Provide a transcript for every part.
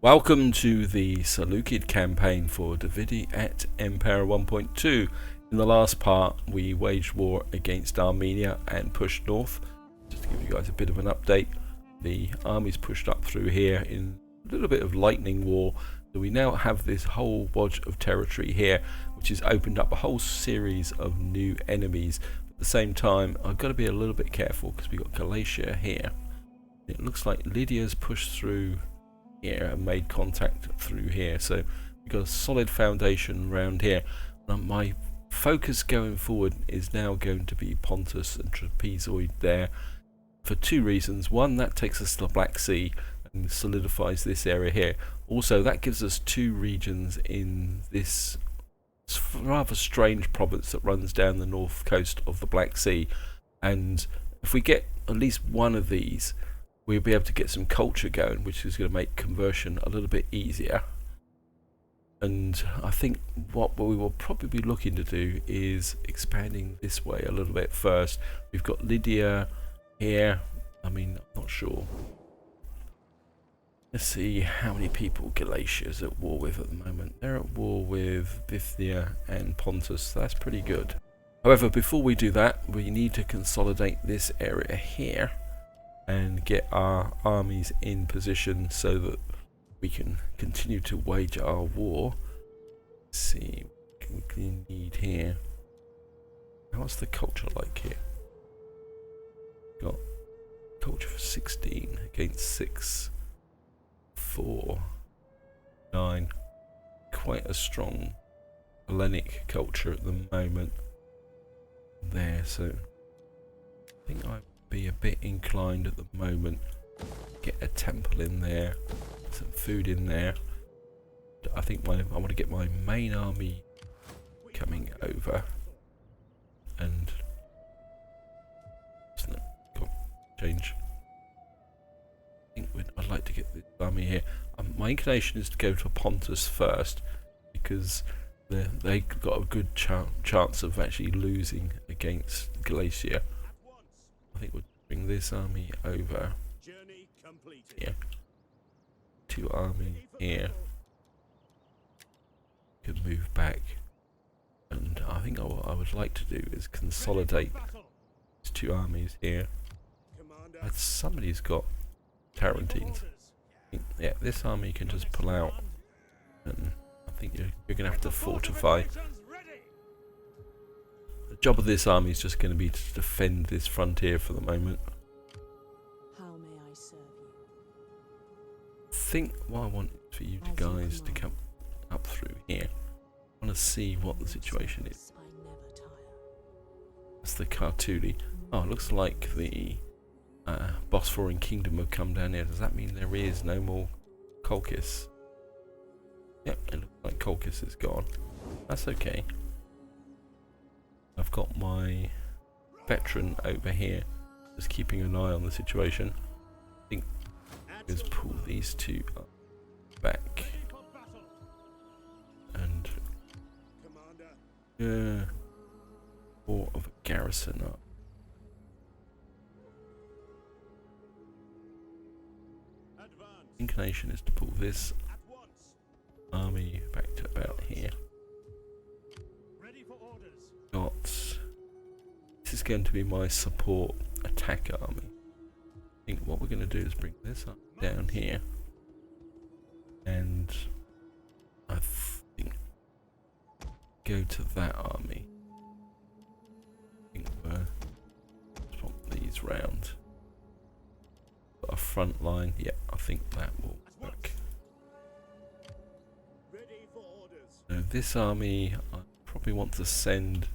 Welcome to the Seleucid campaign for Davidi et Impera 1.2. In the last part, we waged war against Armenia and pushed north. Just to give you guys a bit of an update, the armies pushed up through here in a little bit of lightning war. So we now have this whole wodge of territory here, which has opened up a whole series of new enemies. At the same time, I've got to be a little bit careful because we've got Galatia here. It looks like Lydia's pushed through here and made contact through here, so we've got a solid foundation around here. My focus going forward is now going to be Pontus and Trapezoid there for two reasons. One, that takes us to the Black Sea and solidifies this area here. Also, that gives us two regions in this rather strange province that runs down the north coast of the Black Sea, and if we get at least one of these, we'll be able to get some culture going, which is going to make conversion a little bit easier. And I think what we will probably be looking to do is expanding this way a little bit first. We've got Lydia here. I'm not sure. Let's see how many people Galatia's at war with at the moment. They're at war with Bithynia and Pontus, so that's pretty good. However, before we do that, we need to consolidate this area here and get our armies in position so that we can continue to wage our war. Let's see what we need here. How's the culture like here? Got culture for 16 against 6, 4, 9. Quite a strong Hellenic culture at the moment there, so I think I be a bit inclined at the moment. Get a temple in there, some food in there. I think I want to get my main army coming over, and change. I think I'd like to get this army here. My inclination is to go to Pontus first because they got a good chance of actually losing against Galatia. I think we'll bring this army over here. Two armies here. Could move back. And I think what I would like to do is consolidate these two armies here. Somebody's got Tarentines. Yeah, this army can just pull out. And I think you're going to have to fortify. The job of this army is just going to be to defend this frontier for the moment. How may I serve you? I think what I want for you guys to come up through here. I want to see what the situation is. That's the Cartuli. Oh, it looks like the Bosphorian kingdom have come down here. Does that mean there is no more Colchis? Yep, it looks like Colchis is gone. That's okay. I've got my veteran over here just keeping an eye on the situation. I think let's pull these two up back and more of a garrison up. Inclination is to pull this army back to about here. This is going to be my support attack army. I think what we're going to do is bring this up down here, and I think go to that army. I think we'll swap these round. Got a front line. Yeah, I think that will work. So this army I probably want to send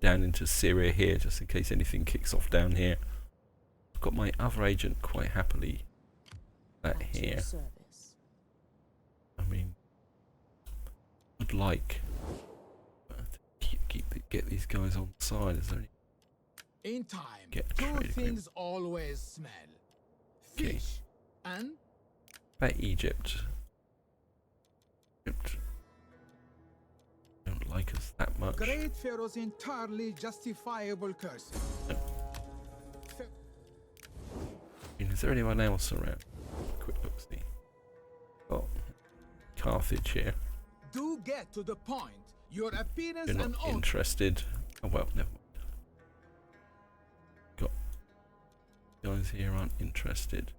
down into Syria here, just in case anything kicks off down here. I've got my other agent quite happily that here. I mean, I'd like to get these guys on the side. Is there any? In time, two things always smell: fish and. About Egypt. Egypt don't like us that much. Great Pharaoh's entirely justifiable curse. Is there anyone else around? Quick look, see. Oh, Carthage here. Do get to the point. Your appearance You're and not honor. interested. Oh well, never mind. Got guys here aren't interested.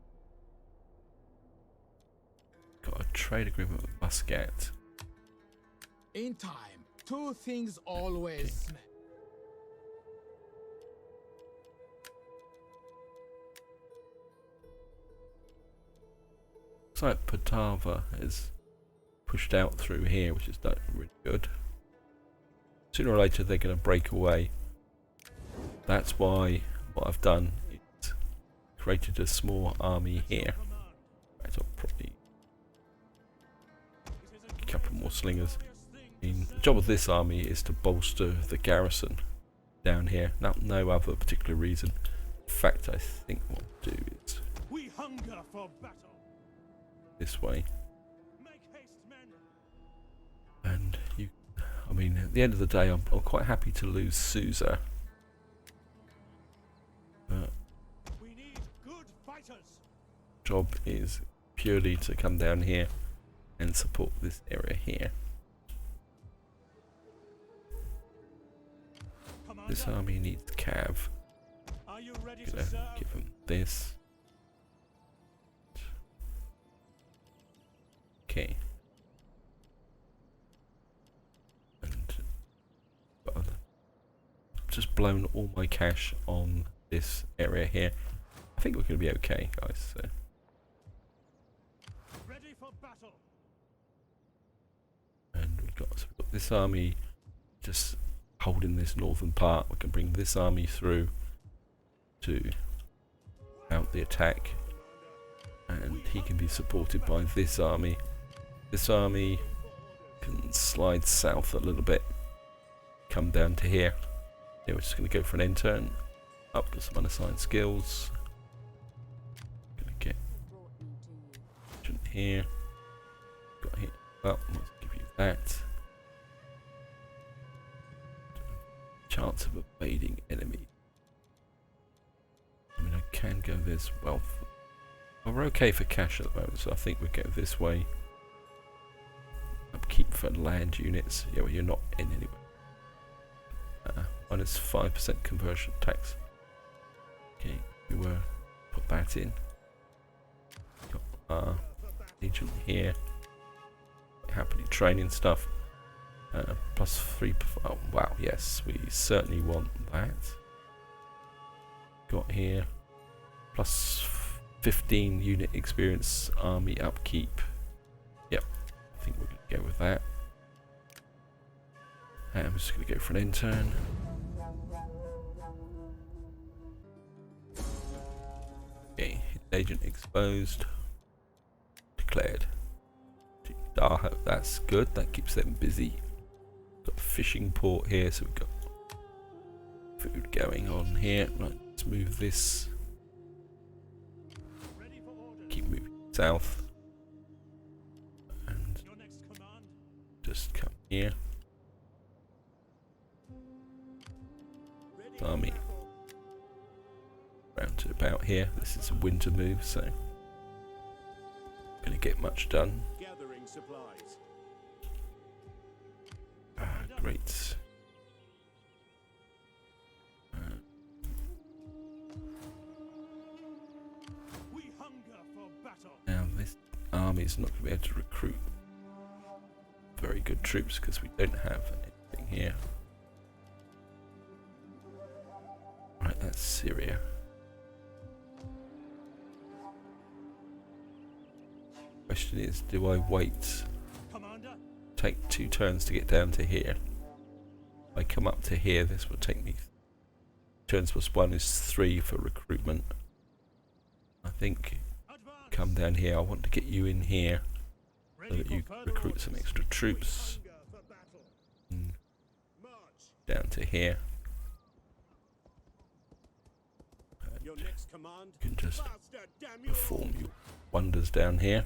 Got a trade agreement with Muscat. In time, two things always smell. Looks like Patava is pushed out through here, which is not really good. Sooner or later they're going to break away. That's why what I've done is created a small army here. Right, I'll probably a couple more slingers. I mean, the job of this army is to bolster the garrison down here. No other particular reason. In fact, I think what I'll do is We hunger for battle. this way. Make haste, men. And you, I mean, at the end of the day, I'm quite happy to lose Susa. But We need good fighters. job is purely to come down here and support this area here. Commander, This army needs cav. are you ready Gonna to serve? give them this. Okay. And I've just blown all my cash on this area here. I think we're going to be okay, guys. So. Ready for battle. And we've got this army just holding this northern part. We can bring this army through to mount the attack, and he can be supported by this army. This army can slide south a little bit, come down to here. Yeah, we're just going to go for an end turn. Up, got some unassigned skills. Gonna get agent here. Got here. Well, let's give you that. Chance of evading enemy. I mean, I can go this well. Well, we're okay for cash at the moment, so I think we'll go this way. Upkeep for land units. Yeah, well, you're not in anyway. Minus 5% conversion tax. Okay, we were put that in. Got our agent here. Happily training stuff. Plus 3. Oh, wow, yes, we certainly want that. Got here. Plus 15 unit experience army upkeep. Yep, I think we're going to go with that. And I'm just going to go for an end turn. Okay, agent exposed. Declared. Daha, that's good, that keeps them busy. Got a fishing port here, so we've got food going on here. Right, let's move this. Ready for orders. Keep moving south. And Your next command. just come here. Ready for Army battle. round to about here. This is a winter move, so gonna get much done. Gathering supplies. Great. We hunger for battle. Now this army is not going to be able to recruit very good troops because we don't have anything here. Right, that's Syria. Question is, do I wait? Commander, Take 2 turns to get down to here. If I come up to here, this will take me. Turns plus 1 is 3 for recruitment. I think advance. come down here. I want to get you in here so Ready that for you further recruit some orders. extra troops. Hunger for battle. And March. down to here. Your next command. You can just Faster, damn you perform your wonders down here.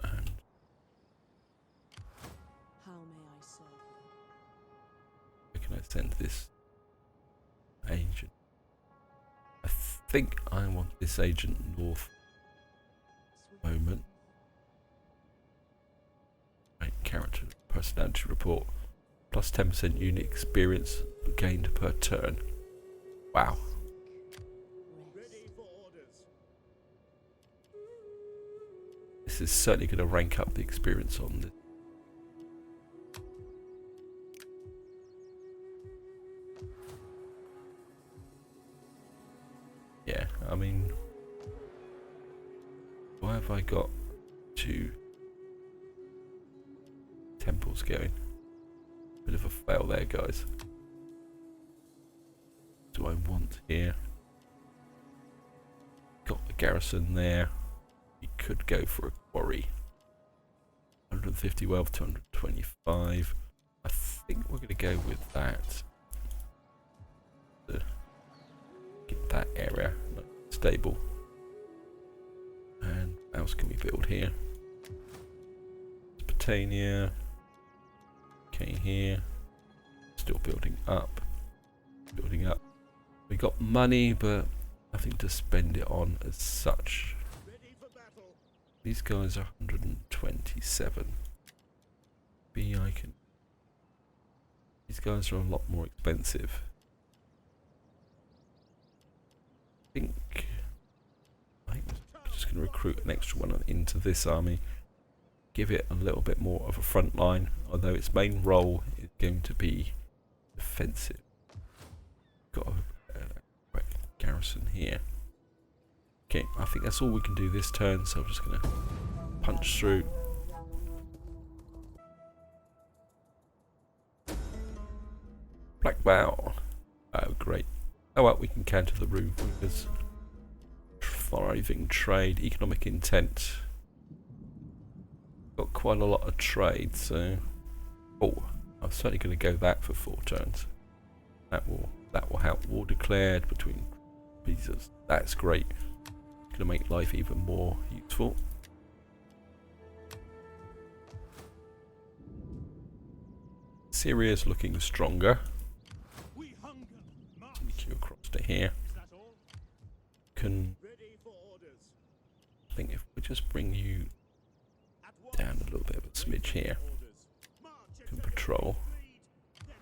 And How may I serve you? where can I send this agent? I think I want this agent north. Moment. personality report. Plus 10% unit experience gained per turn. Wow. Ready for orders. This is certainly going to rank up the experience on this. Yeah, I mean, why have I got 2 temples going? Bit of a fail there, guys. Do I want here? Got the garrison there. We could go for a quarry. 150 wealth, 225. I think we're going to go with that. To get that area stable. And what else can we build here? Mesopotamia. Okay, here. Still building up. Building up. We got money, but nothing to spend it on as such. Ready for battle. These guys are 127. B, I can. These guys are a lot more expensive. I think I'm just going to recruit an extra one into this army. Give it a little bit more of a front line, although its main role is going to be defensive. Got a garrison here. Okay, I think that's all we can do this turn, so I'm just going to punch through. Black Bow. Oh, great. Oh well, we can counter the rune because thriving trade, economic intent. Got quite a lot of trade, so oh, I'm certainly going to go that for 4 turns. That will help. War declared between pieces. That's great. Going to make life even more useful. Syria's looking stronger. We hunger. March. Sneak you across to here. Is that all? Can Ready for orders. I think if we just bring you At once. down a little bit of a smidge here, Orders. March. can patrol. Agreed. Then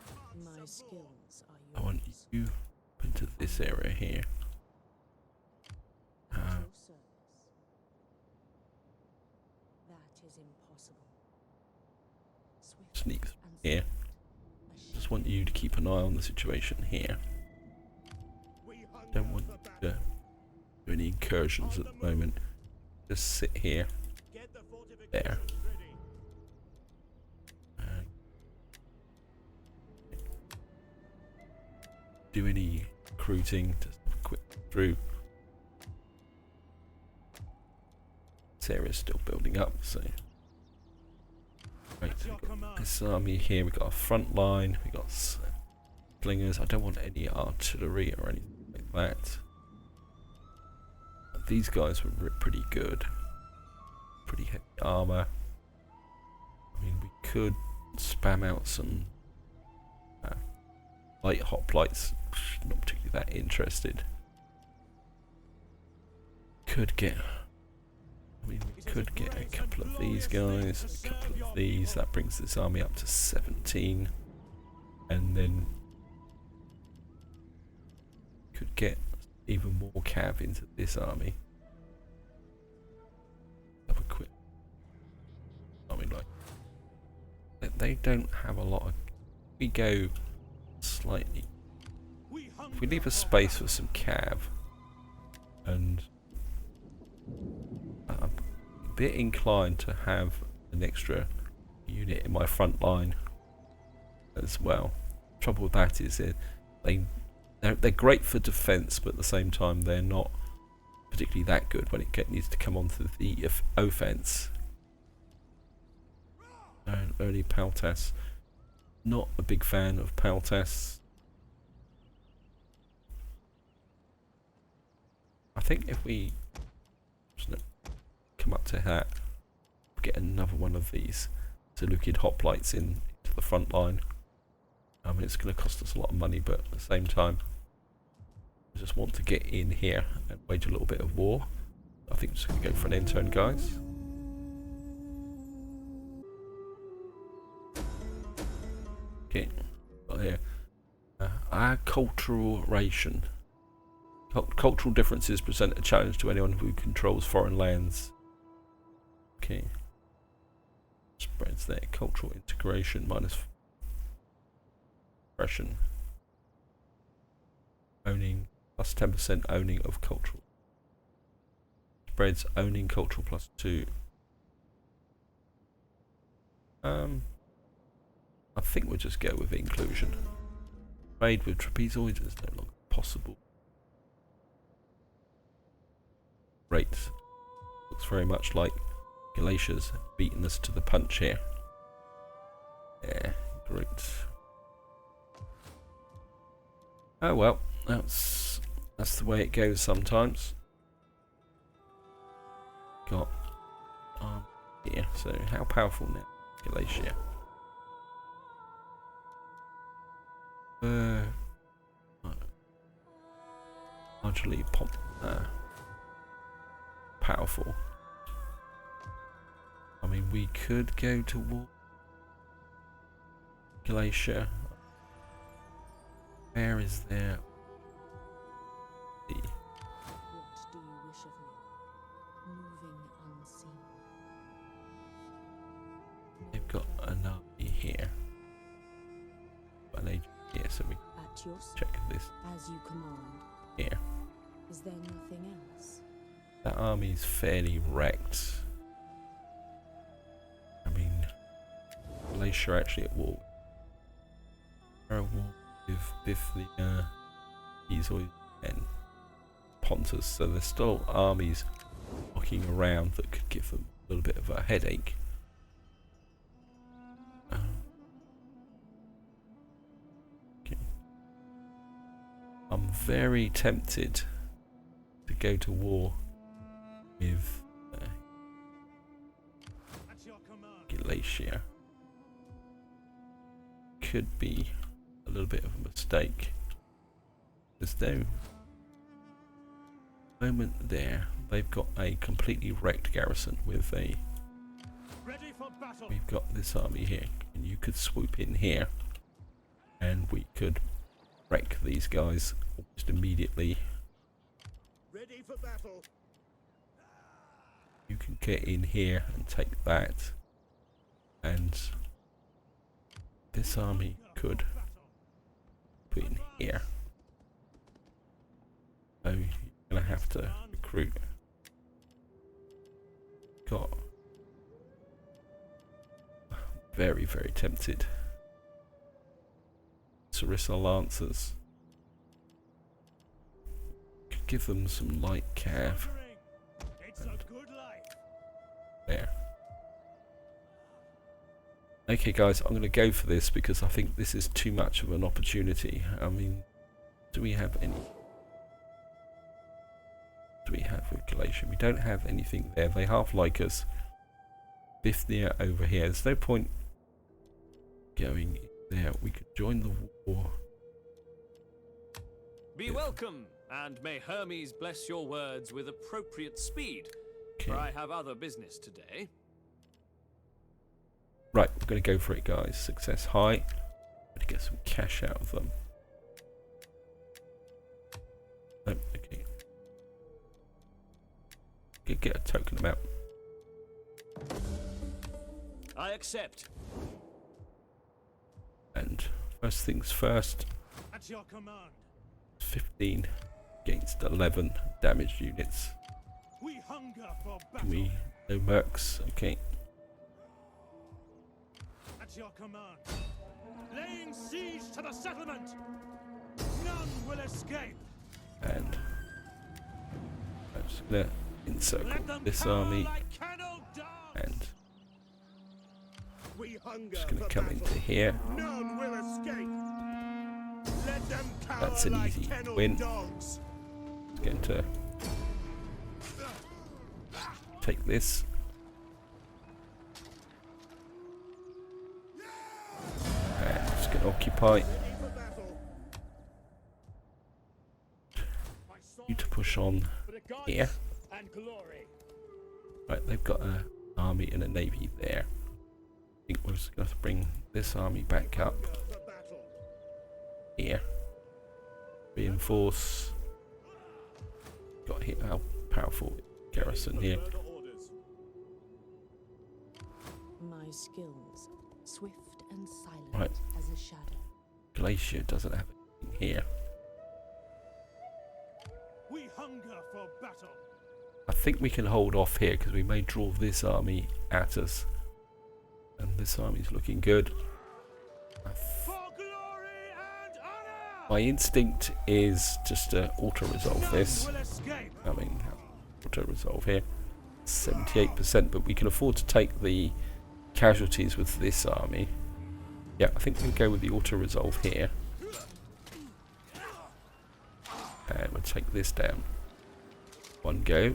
march My some more. skills I are want yours. you into this area here. At your service. That is impossible. Swift Sneak and here. a Just shadow. want you to keep an eye on the situation here. We hunger Don't want for you battle. to do any incursions at the moment. Just sit here Get the fortifications there. ready. and do any recruiting. Just have a quick through. This area's still building up, so right. At your We've got command. this army here. We've got a front line. We've got slingers. I don't want any artillery or anything like that. But these guys were pretty good. Pretty heavy armor. I mean, we could spam out some light hoplites. Not particularly that interested. Could get. I mean, we could get a couple of these guys, a couple of these. That brings this army up to 17, and then could get even more cav into this army. Have a quick. I mean, like they don't have a lot of. We go slightly. We hunger If we leave a for space for some cav, and I'm a bit inclined to have an extra unit in my front line as well. Trouble with that is they're great for defense, but at the same time they're not particularly that good when it needs to come onto the offense. And early Paltas, not a big fan of Paltas. I think if we come up to that, get another one of these Seleucid hoplites into the front line. I mean, it's going to cost us a lot of money, but at the same time, I just want to get in here and wage a little bit of war. I think I'm just going to go for an end turn, guys. Okay, got here. Our cultural ration. Cultural differences present a challenge to anyone who controls foreign lands. Okay. Spreads there. Cultural integration minus oppression. Owning plus 10% owning of cultural. Spreads owning cultural plus 2. I think we'll just go with inclusion. Trade with trapezoids is no longer possible. Rates. Looks very much like Galatia's beaten us to the punch here. Yeah, great. Oh well, that's the way it goes sometimes. Got here, so how powerful now, Galatia? Largely powerful. I mean, we could go to war. Glacier. Where is there? What do you wish of me? Moving unseen. They've got an army here. An agent here, so we At your check this as you command. here. Is there nothing else? That army's fairly wrecked. I mean, Glacier actually at war. They're at war with Bithynia, Ezoid, and Pontus, so there's still armies walking around that could give them a little bit of a headache. Okay. I'm very tempted to go to war with At your command. Galatia. Could be a little bit of a mistake. There's no moment there. They've got a completely wrecked garrison with a. Ready for battle. We've got this army here, and you could swoop in here, and we could wreck these guys almost immediately. Ready for battle. You can get in here and take that, and this army could put in here. So you're gonna have to recruit. Got very, very tempted. Sarissa Lancers. Could give them some light cav. It's a good life. There. Okay guys, I'm going to go for this because I think this is too much of an opportunity. I mean, do we have any? Do we have with Galatia? We don't have anything there. They half like us. Bithynia over here. There's no point going there. We could join the war. Be welcome, and may Hermes bless your words with appropriate speed, Okay. for I have other business today. Right, we're going to go for it, guys. Success high. I'm going to get some cash out of them. Oh, okay. Get a token amount. I accept. And first things first, At your command. 15 against 11 damaged units. We hunger for battle. Can we? No mercs. Okay. At your command. Laying siege to the settlement. None will escape. And I'm just going to encircle Let them this cower army. like kennel dogs. And We hunger just going to for come battle. into here. None will escape. Let them cower That's an like easy kennel win. dogs. It's going to take this. And just going to occupy. Ready for battle. You to push on For the gods here. and glory. Right, they've got an army and a navy there. I think we're just going to bring this army back up. For battle. here. Reinforce. Got here how powerful garrison here. My skills, swift and silent Right. as a shadow. Glacier doesn't have anything here. We hunger for battle. I think we can hold off here because we may draw this army at us. And this army's looking good. For glory and honor. My instinct is just to auto-resolve this. None will escape. I mean, auto-resolve here. 78%, but we can afford to take the casualties with this army. Yeah, I think we'll go with the auto-resolve here. And we'll take this down. One go.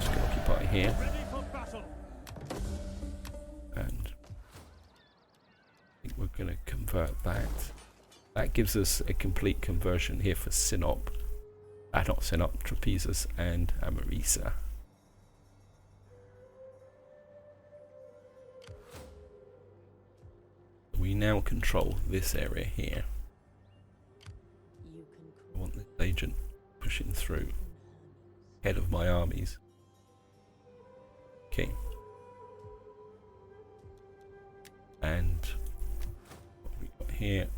Just gonna occupy here. Ready for battle. And I think we're gonna convert that. That gives us a complete conversion here for Sinope. Not Sinope, Trapezus and Amarisa. We now control this area here. You can I want this agent pushing through head of my armies. Okay. And what have we got here?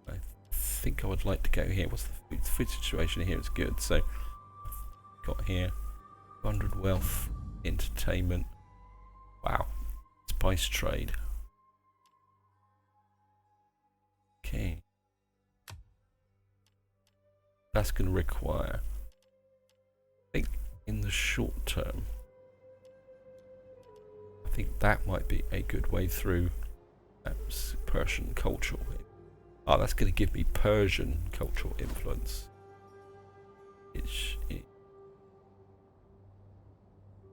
I think I would like to go here. What's the food situation here? Is good. So I've got here 100 wealth, entertainment. Wow. Spice trade. Okay. That's going to require, I think in the short term, I think that might be a good way through Persian cultural. Oh, that's going to give me Persian cultural influence.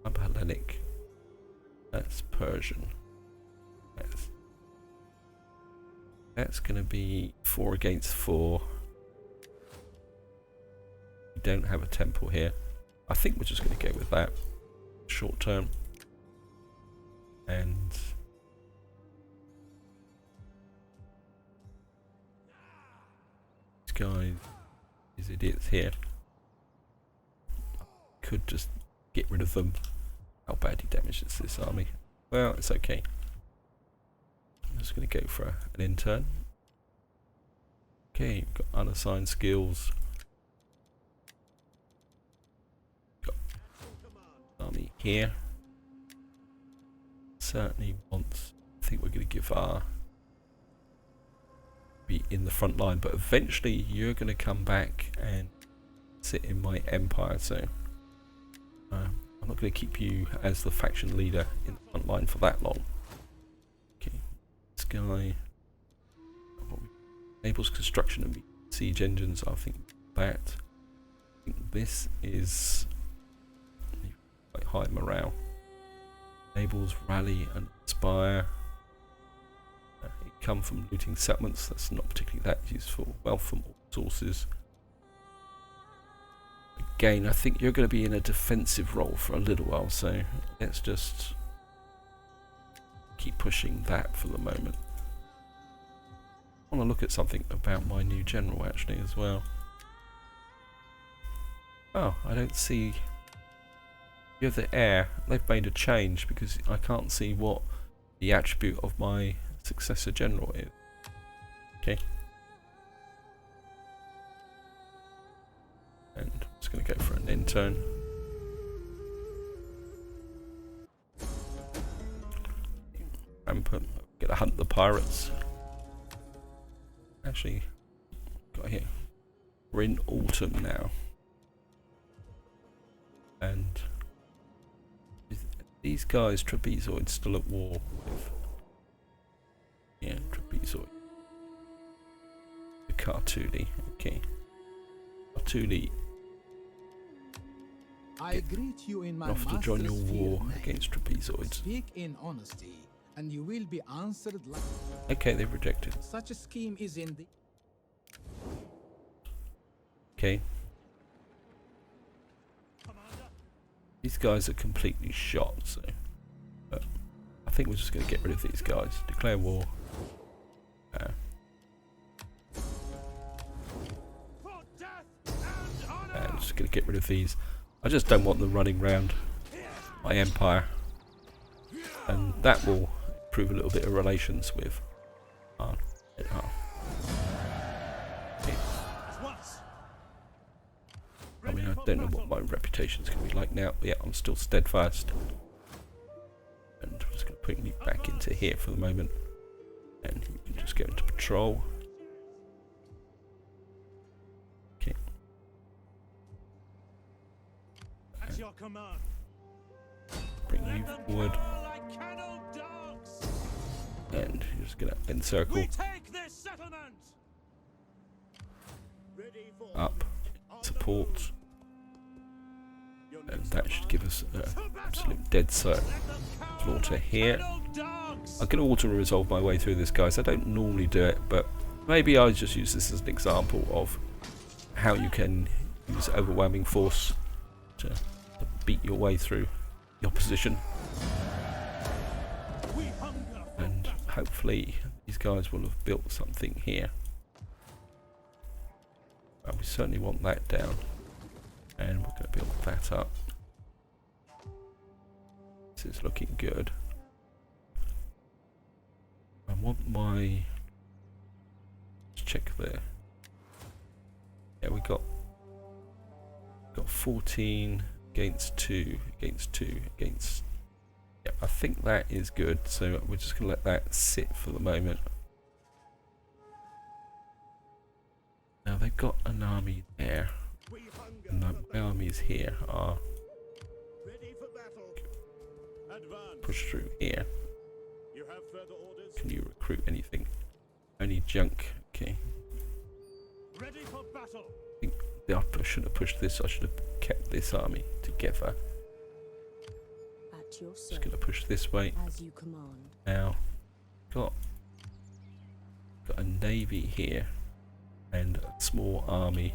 I'm Hellenic. That's Persian. That's going to be 4 against 4. We don't have a temple here. I think we're just going to go with that. Short term. And these guys, these idiots here. Could just get rid of them. How badly damaged is this army? Well, it's okay. I'm just going to go for an intern. Okay, we've got unassigned skills. Got army here. Certainly wants. I think we're going to give our be in the front line, but eventually you're going to come back and sit in my empire. So I'm not going to keep you as the faction leader in the front line for that long. Okay, this guy enables construction of siege engines. I think that. I think this is quite high morale. Enables rally and inspire. It come from looting settlements. That's not particularly that useful. Wealth from all sources. Again, I think you're going to be in a defensive role for a little while, so let's just keep pushing that for the moment. I want to look at something about my new general actually as well. Oh, I don't see. You have the heir. They've made a change because I can't see what the attribute of my successor general is. Okay. And I'm just going to go for an intern. Rampant. Get to hunt the pirates. Actually, got here. We're in autumn now. And these guys, trapezoids, still at war with. Yeah, trapezoid. The Cartuli. Okay. Cartuli. I greet you in my Off to join your master's war field name. against trapezoids. Speak in honesty, and you will be answered like Okay, they've rejected. such a scheme is in the Okay. Commander. These guys are completely shot, so. But I think we're just going to get rid of these guys. Declare war. just going to get rid of these. I just don't want them running round my empire, and that will improve a little bit of relations with okay. I mean, I don't know what my reputation's going to be like now, but yeah, I'm still steadfast. And I'm just going to put you back into here for the moment, and you can just go into patrol. Okay. At your command. Bring you forward, and you're just going to encircle We take this settlement. up, support, and that should give us an absolute dead slaughter here. I'm going to auto-resolve my way through this, guys. I don't normally do it, but maybe I'll just use this as an example of how you can use overwhelming force to beat your way through the opposition. And hopefully these guys will have built something here. We certainly want that down, and we're going to build that up. This is looking good. I want my... Let's check there. Yeah, we got 14 against 2 against 2 against... Yeah, I think that is good, so we're just going to let that sit for the moment. Now they've got an army there. No, my armies here are pushed through here. Can you recruit anything? Only junk. Okay. Ready for battle. I think I should have pushed this. I should have kept this army together. At your Just going to push this way. as you command. Now, got a navy here and a small army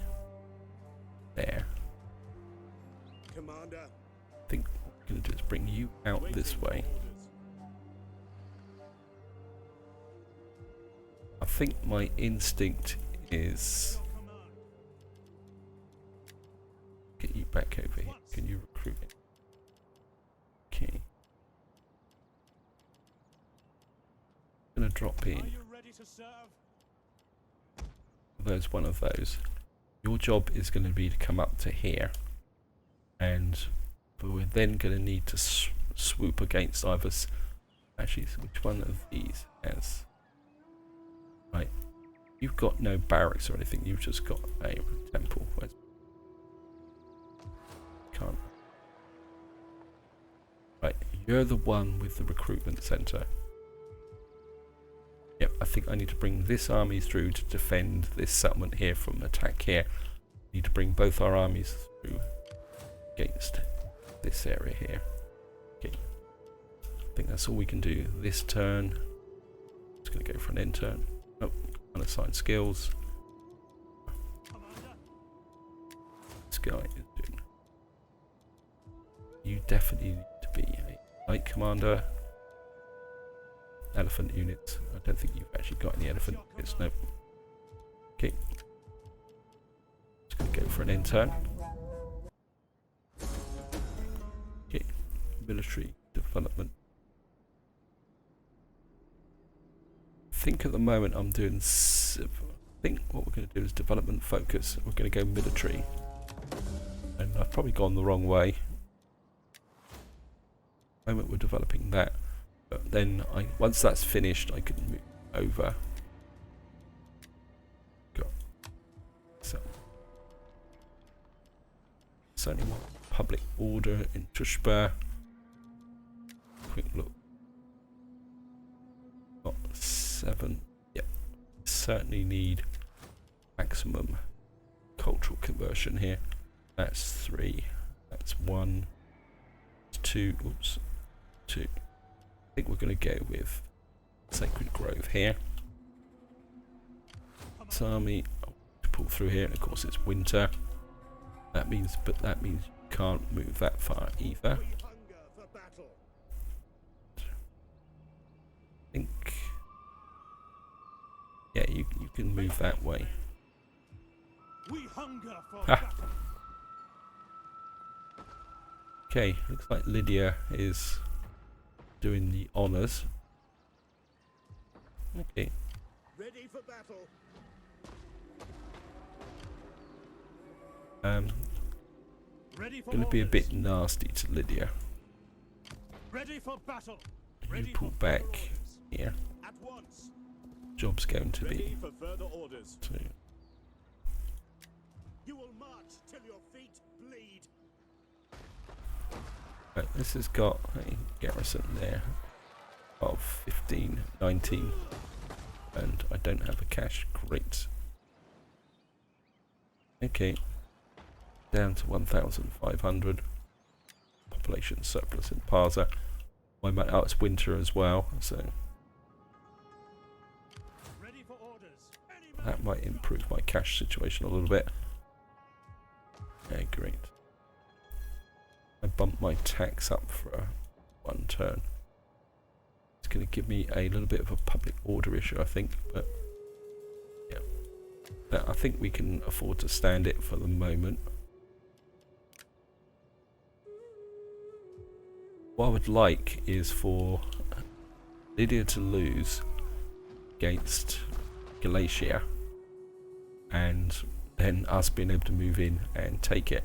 there. Commander. I think what we're going to do is bring you out this way. I think my instinct is get you back over here. Can you recruit it? Okay. I'm going to drop Are in. you ready to serve? There's one of those. Your job is going to be to come up to here, but we're then going to need to swoop against either. Actually, which one of these has? Right, you've got no barracks or anything. You've just got a temple. Can't. Right, you're the one with the recruitment center. Yep, I think I need to bring this army through to defend this settlement here from attack here. I need to bring both our armies through against this area here. Okay. I think that's all we can do this turn. Just going to go for an end turn. Oh, unassign skills. This guy is doing... You definitely need to be a knight commander. Elephant units. I don't think you've actually got any elephant units. Nope. Okay. Just going to go for an end turn. Okay. Military development. I think at the moment I'm doing... I think what we're going to do is development focus. We're going to go military. And I've probably gone the wrong way. At the moment we're developing that. But then, once that's finished, I can move over. So, certainly want public order in Tushpa. Quick look. Got 7. Yep. Certainly need maximum cultural conversion here. That's 3. That's 1. 2. Oops. 2. I think we're going to go with Sacred Grove here. This army to pull through here, and of course it's winter. That means you can't move that far either. I think, yeah, you can move that way. We hunger for Ha! battle. Okay, looks like Lydia is doing the honours. Okay. Ready for battle. Ready for Gonna be a orders. bit nasty to Lydia. Ready for battle. You Ready pull for back further orders. here. At once. Job's going to be Ready for further orders. to You will march till your feet bleed. right, this has got a garrison there of 15, 19, and I don't have a cash. Great. Okay, down to 1,500. Population surplus in Parza. Oh, it's winter as well, so Ready for orders. Any man that might improve my cash situation a little bit. Okay, great. I bumped my tax up for one turn. It's going to give me a little bit of a public order issue, I think, but yeah, I think we can afford to stand it for the moment. What I would like is for Lydia to lose against Galatia, and then us being able to move in and take it.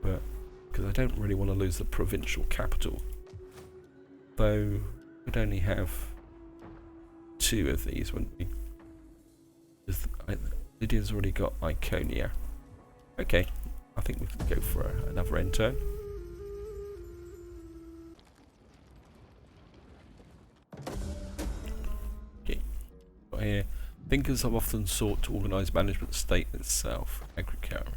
But because I don't really want to lose the provincial capital, though we'd only have 2 of these, wouldn't we? Lydia's already got Iconia. Okay, I think we can go for another end turn. Here, thinkers have often sought to organise management state itself. Agriculture.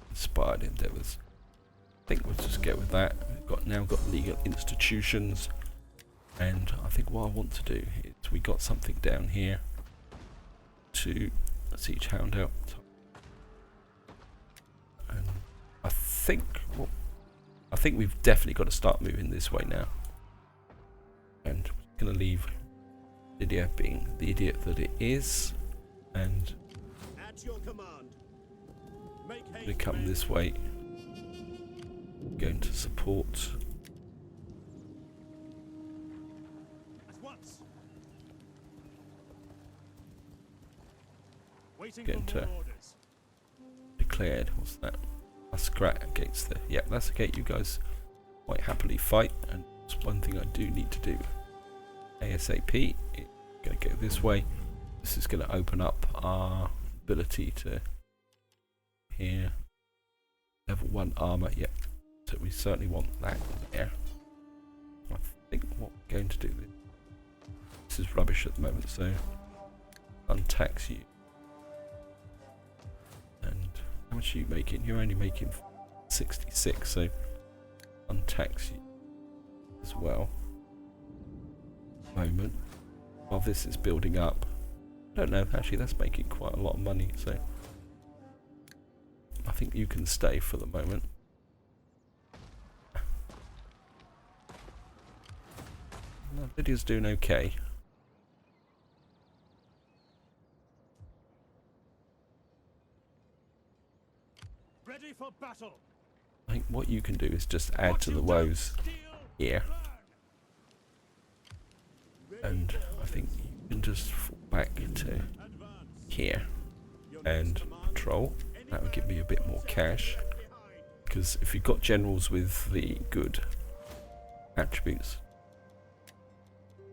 Inspired endeavours. I think we'll just go with that. We've now got legal institutions, and I think what I want to do is we got something down here to siege hound out, and I think we've definitely got to start moving this way now. And we're going to leave Lydia being the idiot that it is, and At your command. Make going to haste, come men. this way. Going to support. at once. Waiting Getting for to more orders. Declared. What's that? Muscat against the. Yeah, that's okay. You guys quite happily fight, and it's one thing I do need to do. ASAP. It's going to go this way. This is going to open up our ability to here. Level 1 armor. Yeah. So we certainly want that there. I think what we're going to do. This is rubbish at the moment, so untax you. And how much are you making? You're only making 66, so untax you as well. Moment while this is building up. I don't know, actually that's making quite a lot of money, so I think you can stay for the moment. Well, Lydia's doing okay. Ready for battle. I think what you can do is just add What to you the don't woes steal, here, Ready and for I think you can just fall back to advance. here Your and next command. patrol. That would give me a bit more cash, Behind. because if you've got generals with the good attributes,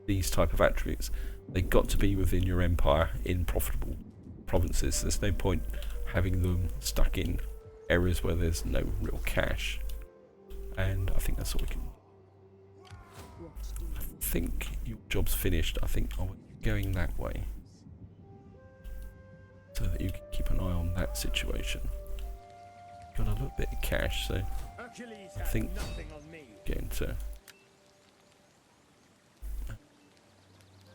these type of attributes, they've got to be within your empire in profitable provinces. There's no point having them stuck in areas where there's no real cash, and I think that's all we can. I think your job's finished. I think I'll be going that way so that you can keep an eye on that situation. Got a little bit of cash, so Hercules I has think nothing on me. going to.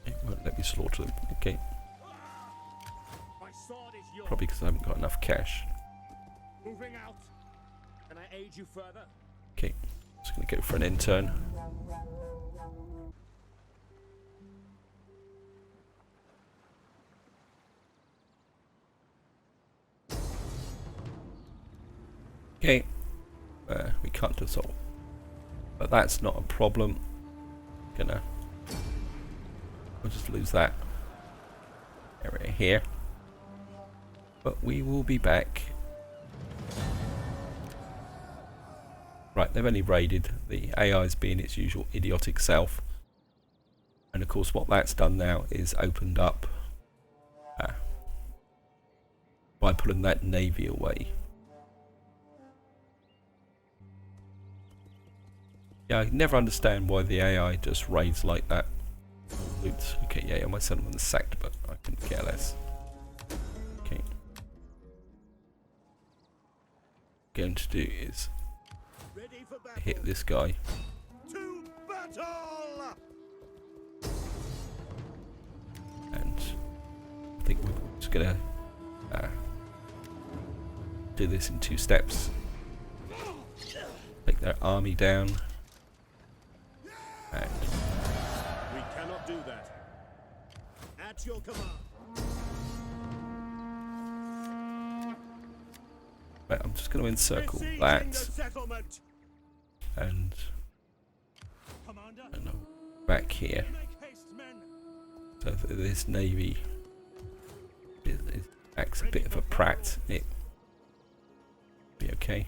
It won't let me slaughter them. Okay, My sword is yours. probably because I haven't got enough cash. Moving out. Can I aid you further? Okay, just going to go for an end turn. Okay, we can't dissolve, but that's not a problem. We'll just lose that area here, but we will be back. Right, they've only raided. The AI's being its usual idiotic self, and of course what that's done now is opened up by pulling that navy away. Yeah, I never understand why the AI just raids like that. Oops. Okay, yeah, my settlement is sacked, but I couldn't care less. Okay. What I'm going to do is hit this guy. To battle! And I think we're just going to do this in 2 steps. Take their army down. And We cannot do that. At your command. right, I'm just going to encircle Besieging that. the settlement. And Commander, back here. make haste, men. So this navy acts a bit of a prat. It be okay.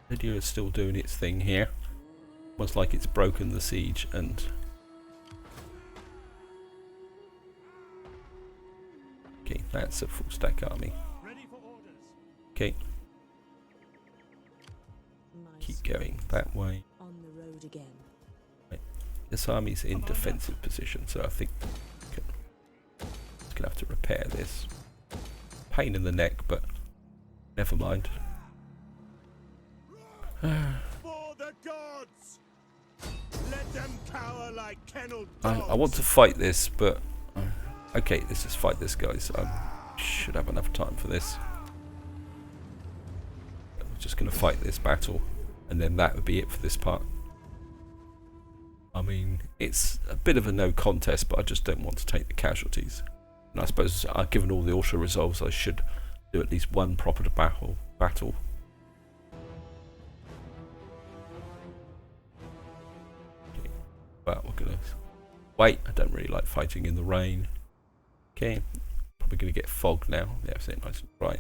Lydia is still doing its thing here. Almost like it's broken the siege and okay, that's a full stack army. Ready for orders. Okay, My keep going that way. on the road again. This army's in defensive position, so I think I'm gonna have to repair this. Pain in the neck, but never mind. For the gods! Let them cower like kenneled dogs. I want to fight this, but okay, let's just fight this, guys. I should have enough time for this. We're just going to fight this battle, and then that would be it for this part. I mean, it's a bit of a no contest, but I just don't want to take the casualties. And I suppose, given all the auto resolves, I should do at least one proper battle. But we're gonna wait. I don't really like fighting in the rain. Okay, probably gonna get fog now. Yeah, it's nice and bright.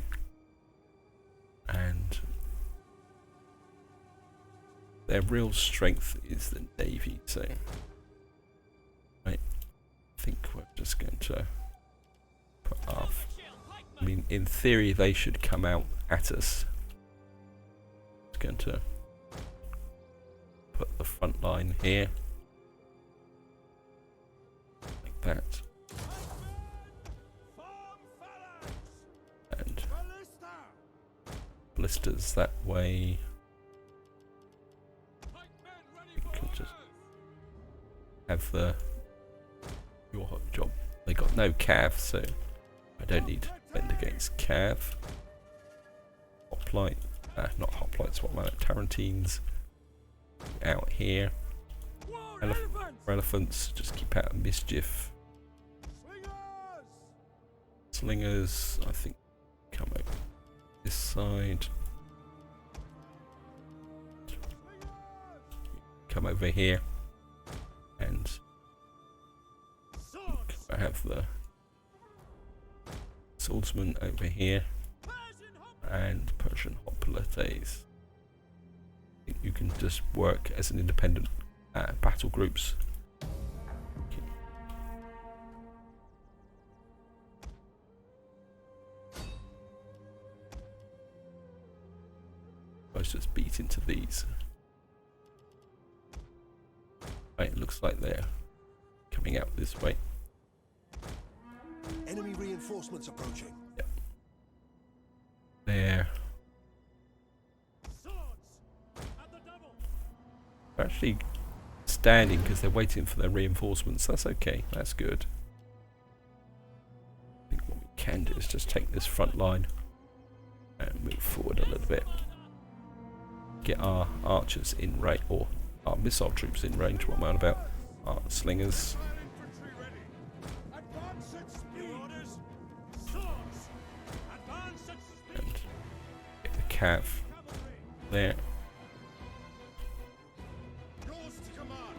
And their real strength is the navy. So, right, I think we're just going to put off. I mean, in theory, they should come out at us. It's going to put the front line here. That and blisters that way. We can just have your hot job. They got no cav, so I don't need to defend against cav. Hoplite, not hoplites. What am I? Tarantines out here. Elephants, just keep out of mischief. Slingers, I think, come over this side. Come over here. And I have the swordsman over here. And Persian hoplites. I think you can just work as an independent battle groups. Okay. Let's just beat into these. Right, it looks like they're coming out this way. Enemy reinforcements approaching. Yep. They're actually standing because they're waiting for their reinforcements. That's okay, that's good. I think what we can do is just take this front line and move forward a little bit. Get our archers in range, or our missile troops in range. What am I on about? Our slingers. Advance at speed. Orders. Swords. Advance cav there. Yours to command.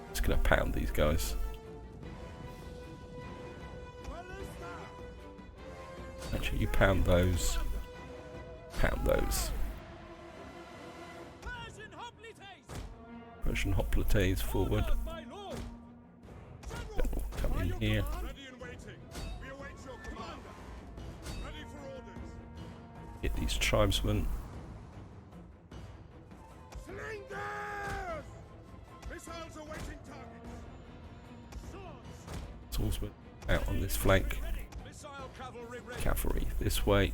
Just gonna pound these guys. Actually, you pound those. Pound those. Persian hoplites forward. General, come in here. Ready and waiting. We await your command. Ready for orders. Get these tribesmen. Slingers! Missiles awaiting targets. Swordsmen out on this flank. Missile cavalry ready. Cavalry this way.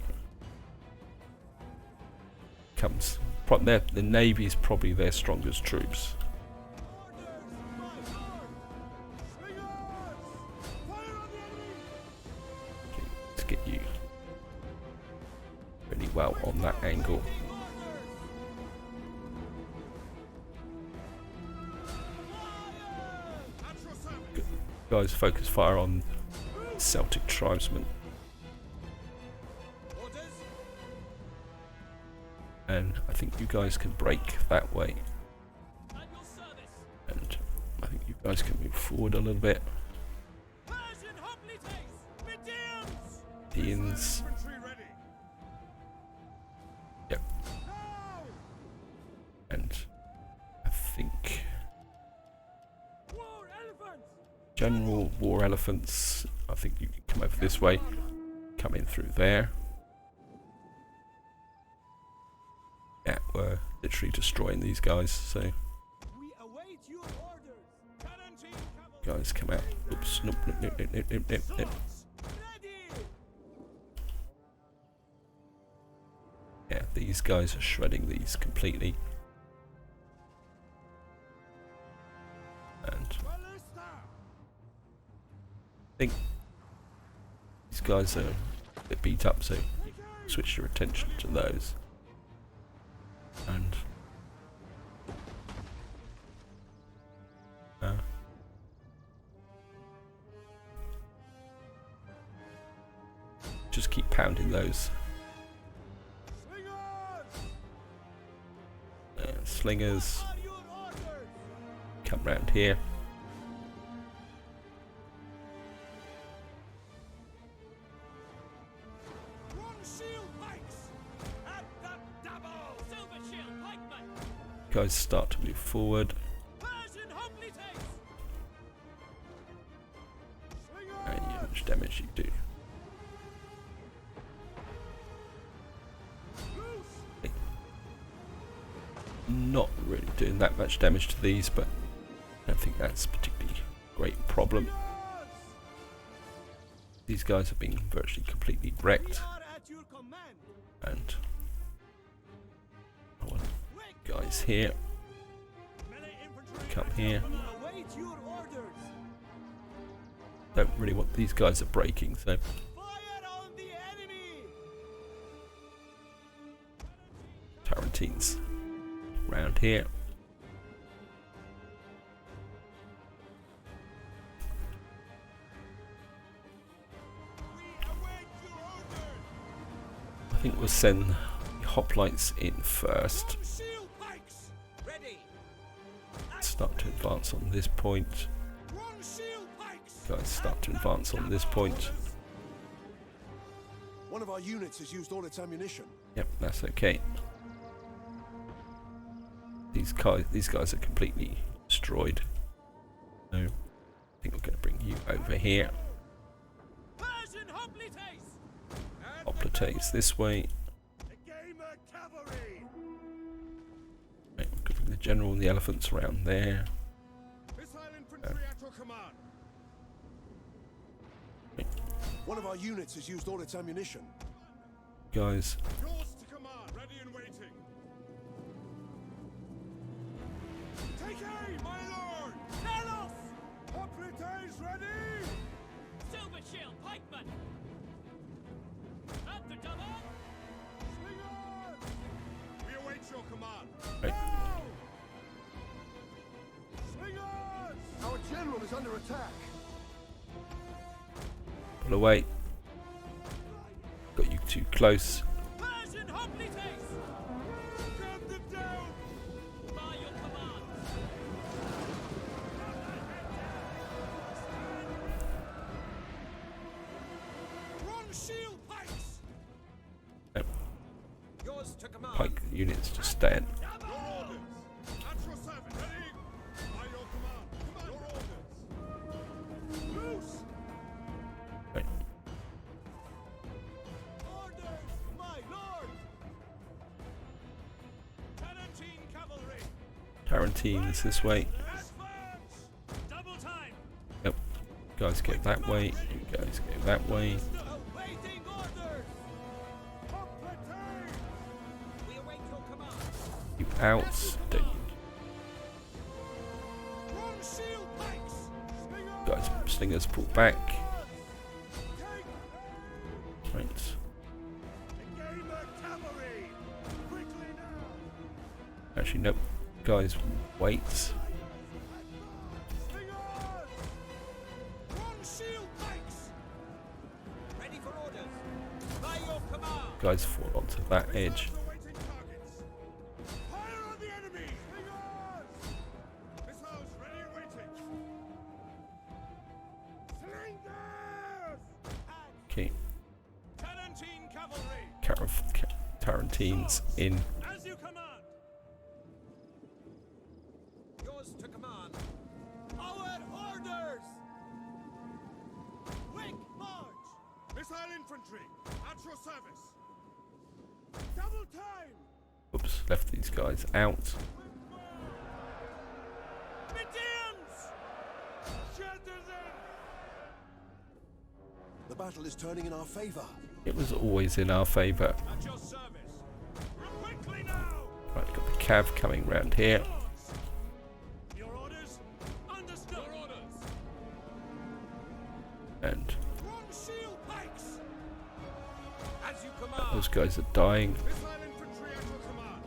Comes. The navy's probably their strongest troops. Okay, let's get you really well on that angle. Good. Guys, focus fire on Celtic tribesmen. And I think you guys can break that way. And I think you guys can move forward a little bit. Danes. Yep. And I think General War Elephants, I think you can come over this way. Come in through there. Yeah, we're literally destroying these guys, so guys come out. Oops, nope, nope, nope, nope, nope, nope, nope. Yeah, these guys are shredding these completely. And I think these guys are a bit beat up, so switch your attention to those. And just keep pounding those. Slingers, come round here. Guys start to move forward. And how much damage you do. Not really doing that much damage to these, but I don't think that's a particularly great problem. These guys have been virtually completely wrecked. And I want guys here. Come here. Don't really want these guys are breaking, so Tarantines round here. I think we'll send the hoplites in first. Start to advance on this point. Guys start to advance on this point. One of our units has used all its ammunition. Yep, that's okay. These guys are completely destroyed. So I think we're going to bring you over here. Hoplites this way. Right, we're going to bring the general and the elephants around there. One of our units has used all its ammunition. Guys. Yours to command, ready and waiting. Take aim, my lord! Tell us! Hoplites ready! Silver shield, pikeman! At the double! Slingers! We await your command. Right. Slingers! Our general is under attack. Pull away. Got you too close. Persian hoplites! Gun them down! By your command! Run shield pikes! Nope. Yours to command. Pike units just stand. Your orders. At your service. Ready? By your command. Your orders. Loose! Right. Orders, my lord! Tarantine cavalry! Tarantines this way. Advance! Double time! Yep. Guys go that way. You guys go that way. Awaiting orders! We await your command. You out. Don't Run shield pikes! guys slingers pull back. Right. Engage the cavalry! Quickly now! Actually nope. Guys wait. Run shield pikes! Ready for orders. By your command. Guys fall onto that edge. Awaiting targets! Fire on the enemy! Missiles ready and waiting. Slingers! Okay. Tarantine cavalry! Tarantines in. As you command! Yours to command. Our orders! Quick march! Missile infantry. At your service. Double time! Oops, left these guys out. Medians! Shatter them! The battle is turning in our favor. It was always in our favour. At your service! Quickly now! Right, got the cav coming round here. Your orders? Understood! Your orders! And Run shield pikes! As you command. those guys are dying. Missile infantry at your command.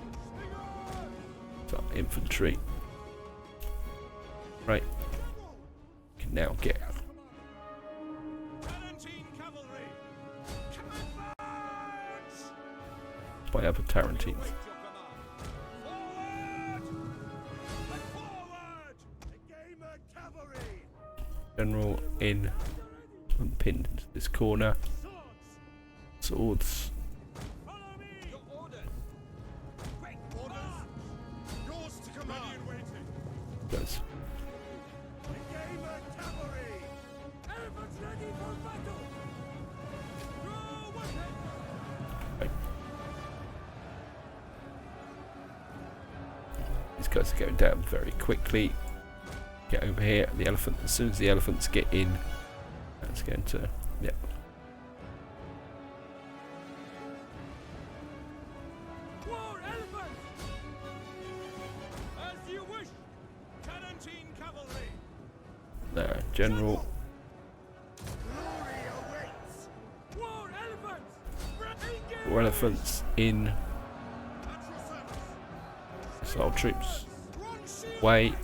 So infantry. Right. Can now get Tarantine cavalry! Advance! by other Tarantines. Await your command. Forward! Forward! Engage the cavalry! General in. I'm pinned into this corner. Swords! Swords. Follow me! Your orders. Quick Orders. Yours to command. Ready and waiting. Guys. Engage the cavalry! Elephants ready for battle! Draw weapons! Right. These guys are going down very quickly. Get over here. The elephant. As soon as the elephants get in, that's going to. Yeah. War elephants! As you wish! Tarantine cavalry! There. General. Glory awaits! War elephants! Engage! Or elephants in. At your service. Missile troops. Run shield Way. pikes!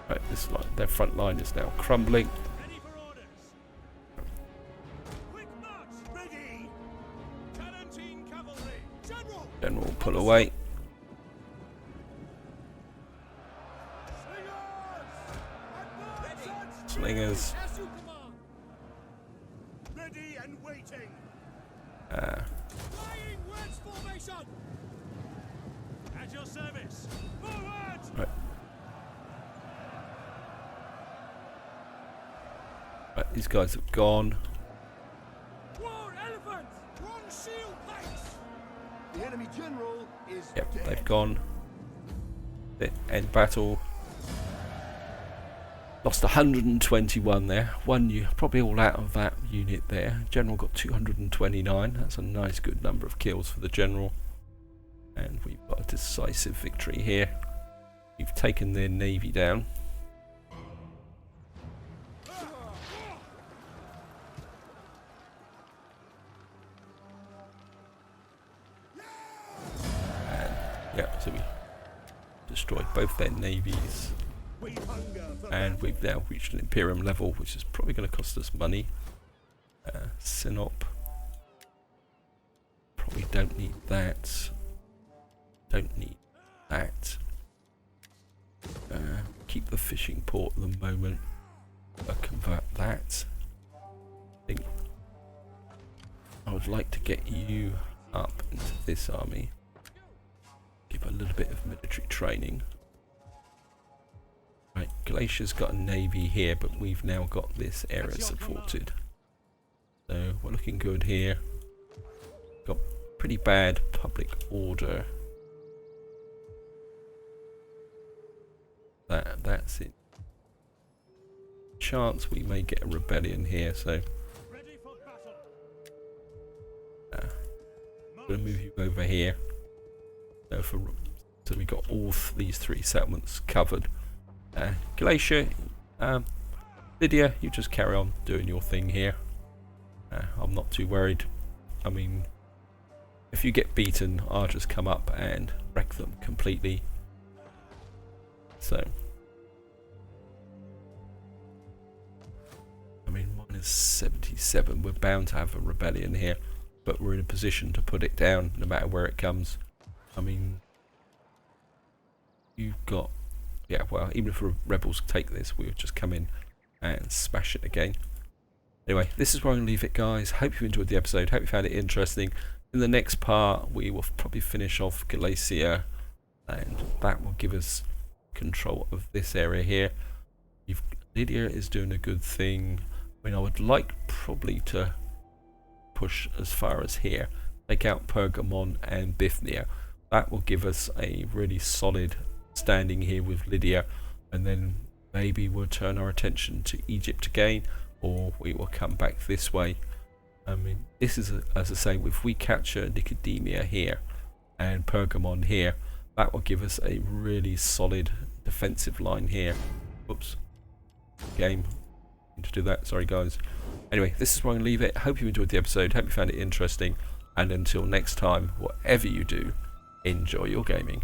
Right. This line. Their front line is now crumbling. Ready for orders! Quick march! Ready! Tarantine cavalry! General! General pull away. Slingers! Advance! Slingers. As you command! Ready and waiting! Flying wedge formation! At your service! Forward! Right. Right. These guys have gone. War elephants! Run shield pikes! The enemy general is Yep. dead. They've gone. The end battle. Lost 121 there. One you probably all out of that unit there. General got 229. That's a nice good number of kills for the general. And we've got a decisive victory here. We've taken their navy down. And yeah, so we destroyed both their navies. We hunger for And we've now reached an Imperium level, which is probably going to cost us money. Sinope. Probably don't need that. Don't need that. Keep the fishing port at the moment. Convert that. I think I would like to get you up into this army. Give a little bit of military training. Right, Galatia's got a navy here, but we've now got this area supported. So we're looking good here. Got pretty bad public order. That's it. Chance we may get a rebellion here, so Ready for battle. I'm going to move you over here. So we got all these 3 settlements covered. Galatia, Lydia, you just carry on doing your thing here. I'm not too worried. I mean, if you get beaten, I'll just come up and wreck them completely. So, I mean, minus 77. We're bound to have a rebellion here, but we're in a position to put it down no matter where it comes. I mean, you've got, yeah, well, even if the rebels take this, we'll just come in and smash it again. Anyway, this is where I'm going to leave it, guys. Hope you enjoyed the episode. Hope you found it interesting. In the next part, we will probably finish off Galatia, and that will give us control of this area here. Lydia is doing a good thing. I mean, I would like probably to push as far as here. Take out Pergamon and Bithynia. That will give us a really solid standing here with Lydia, and then maybe we'll turn our attention to Egypt again, or we will come back this way. I mean, this is, as I say, if we capture Nicodemia here and Pergamon here, that will give us a really solid defensive line here. Whoops. Game. Need to do that. Sorry, guys. Anyway, this is where I'm going to leave it. Hope you enjoyed the episode. Hope you found it interesting. And until next time, whatever you do, enjoy your gaming.